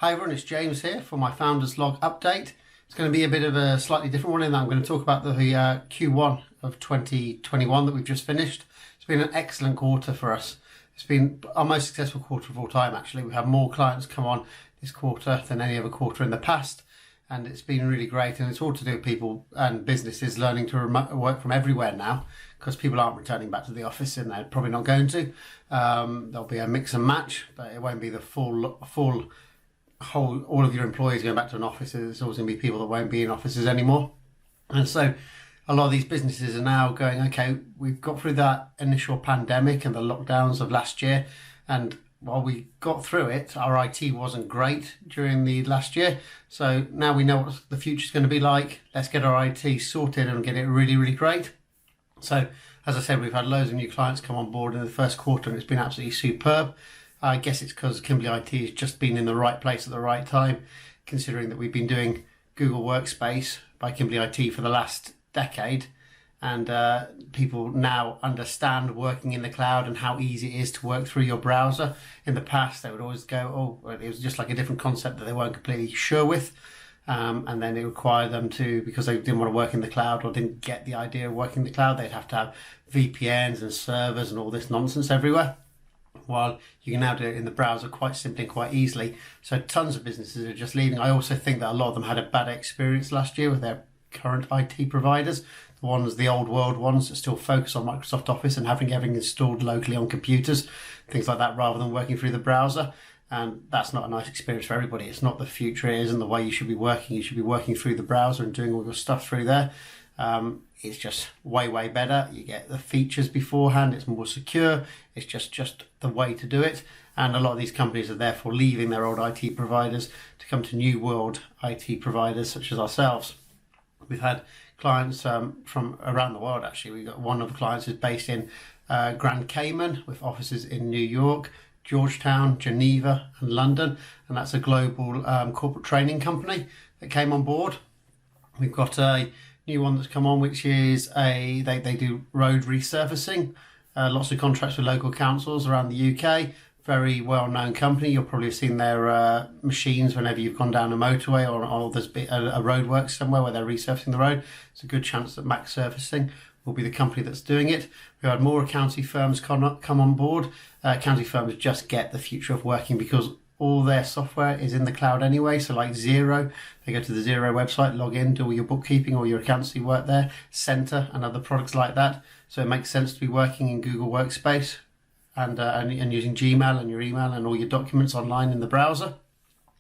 Hi everyone, it's James here for my Founders Log update. It's going to be a bit of a slightly different one in that I'm going to talk about the Q1 of 2021 that we've just finished. It's been an excellent quarter for us. It's been our most successful quarter of all time actually. We've had more clients come on this quarter than any other quarter in the past, and it's been really great, and it's all to do with people and businesses learning to work from everywhere now, because people aren't returning back to the office and they're probably not going to. There'll be a mix and match, but it won't be the full all of your employees going back to an office. There's always going to be people that won't be in offices anymore. And so a lot of these businesses are now going, okay, we've got through that initial pandemic and the lockdowns of last year, and while we got through it, our IT wasn't great during the last year. So now we know what the future's going to be like. Let's get our IT sorted and get it really, really great. So as I said, we've had loads of new clients come on board in the first quarter, and it's been absolutely superb. I guess it's because Kimbley IT has just been in the right place at the right time, considering that we've been doing Google Workspace by Kimbley IT for the last decade, and people now understand working in the cloud and how easy it is to work through your browser. In the past, they would always go, oh, it was just like a different concept that they weren't completely sure with, and then it required them to, because they didn't want to work in the cloud or didn't get the idea of working in the cloud, they'd have to have VPNs and servers and all this nonsense everywhere. While you can now do it in the browser quite simply and quite easily. So tons of businesses are just leaving. I also think that a lot of them had a bad experience last year with their current IT providers, the old world ones that still focus on Microsoft Office and having everything installed locally on computers, things like that, rather than working through the browser. And that's not a nice experience for everybody. It's not the future. It isn't the way you should be working. You should be working through the browser and doing all your stuff through there. It's just way better. You get the features beforehand. It's more secure. It's just the way to do it. And a lot of these companies are therefore leaving their old IT providers to come to new world IT providers such as ourselves. We've had clients from around the world actually. We've got one of the clients is based in Grand Cayman with offices in New York, Georgetown, Geneva and London. And that's a global corporate training company that came on board. We've got a new one that's come on, which is they do road resurfacing, lots of contracts with local councils around the UK. Very well-known company. You'll probably have seen their machines whenever you've gone down a motorway or there's been a roadworks somewhere where they're resurfacing the road. It's a good chance that Max Surfacing will be the company that's doing it. We've had more accounting firms come on board. Accounting firms just get the future of working because all their software is in the cloud anyway. So like Xero, they go to the Xero website, log in, do all your bookkeeping or your accountancy work there, Center and other products like that. So it makes sense to be working in Google Workspace and using Gmail and your email and all your documents online in the browser.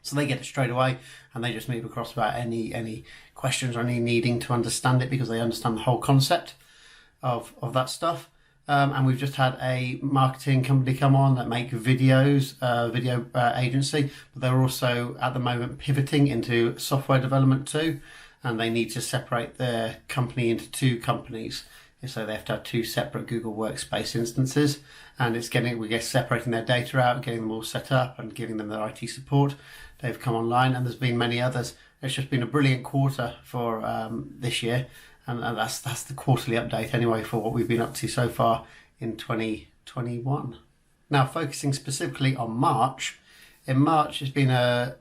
So they get it straight away, and they just move across without any questions or any needing to understand it, because they understand the whole concept of that stuff. And we've just had a marketing company come on that make videos, video agency, but they're also at the moment pivoting into software development too, and they need to separate their company into two companies. So they have to have two separate Google Workspace instances, and we're separating their data out, getting them all set up and giving them their IT support. They've come online, and there's been many others. It's just been a brilliant quarter for this year. And that's the quarterly update anyway for what we've been up to so far in 2021. Now, focusing specifically on March. In March, it's been a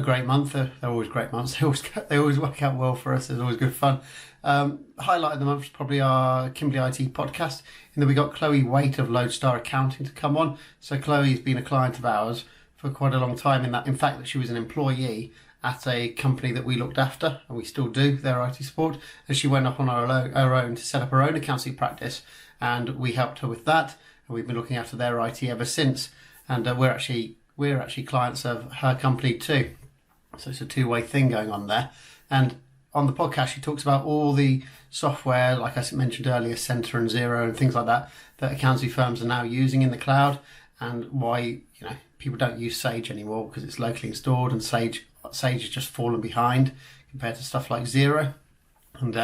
great month. They're always great months. They always work out well for us. It's always good fun. Highlight of the month is probably our Kimbley IT podcast, in that we got Chloe Waite of Lodestar Accounting to come on. So Chloe's been a client of ours for quite a long time. In fact, that she was an employee at a company that we looked after, and we still do their IT support. And she went off on her own to set up her own accounting practice, and we helped her with that. And we've been looking after their IT ever since. And we're actually clients of her company too. So it's a two-way thing going on there. And on the podcast, she talks about all the software, like I mentioned earlier, Center and Xero and things like that accounting firms are now using in the cloud, and why people don't use Sage anymore because it's locally installed, and Sage has just fallen behind compared to stuff like Xero. And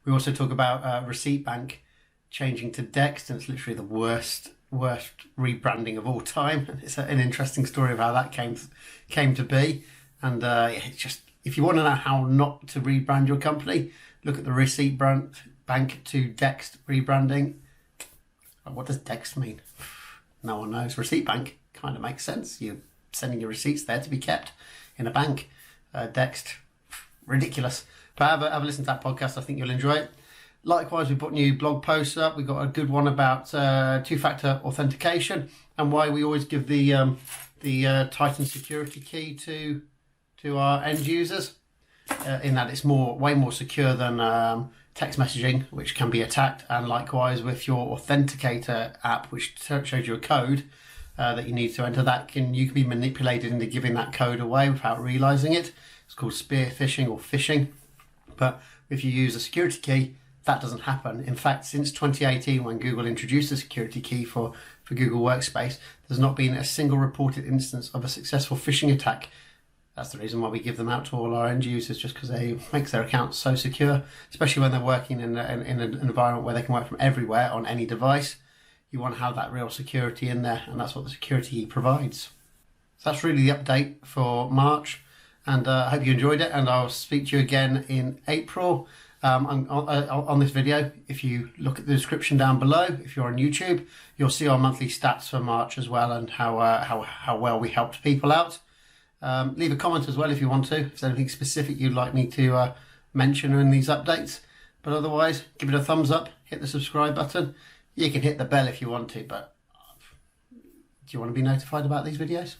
we also talk about Receipt Bank changing to Dext, and it's literally the worst rebranding of all time. It's an interesting story of how that came to be. And it's just, if you want to know how not to rebrand your company, look at the Receipt Bank to Dext rebranding. What does Dext mean? No one knows. Receipt Bank kind of makes sense. You sending your receipts there to be kept in a bank. Dext, ridiculous. But have a listen to that podcast. I think you'll enjoy it. Likewise, we put new blog posts up. We've got a good one about two-factor authentication and why we always give the Titan security key to our end users. In that it's way more secure than text messaging, which can be attacked, and likewise with your authenticator app, which shows you a code that you need to enter. You can be manipulated into giving that code away without realizing it. It's called spear phishing or phishing. But if you use a security key, that doesn't happen. In fact, since 2018, when Google introduced the security key for Google Workspace, there's not been a single reported instance of a successful phishing attack. That's the reason why we give them out to all our end users, just because they makes their accounts so secure, especially when they're working in an environment where they can work from everywhere on any device. You want to have that real security in there, and that's what the security key provides. So that's really the update for March, and I hope you enjoyed it, and I'll speak to you again in April. On this video, if you look at the description down below, if you're on YouTube, you'll see our monthly stats for March as well, and how well we helped people out. Leave a comment as well if you want to, if there's anything specific you'd like me to mention in these updates. But otherwise, give it a thumbs up, hit the subscribe button. You can hit the bell if you want to, but do you want to be notified about these videos?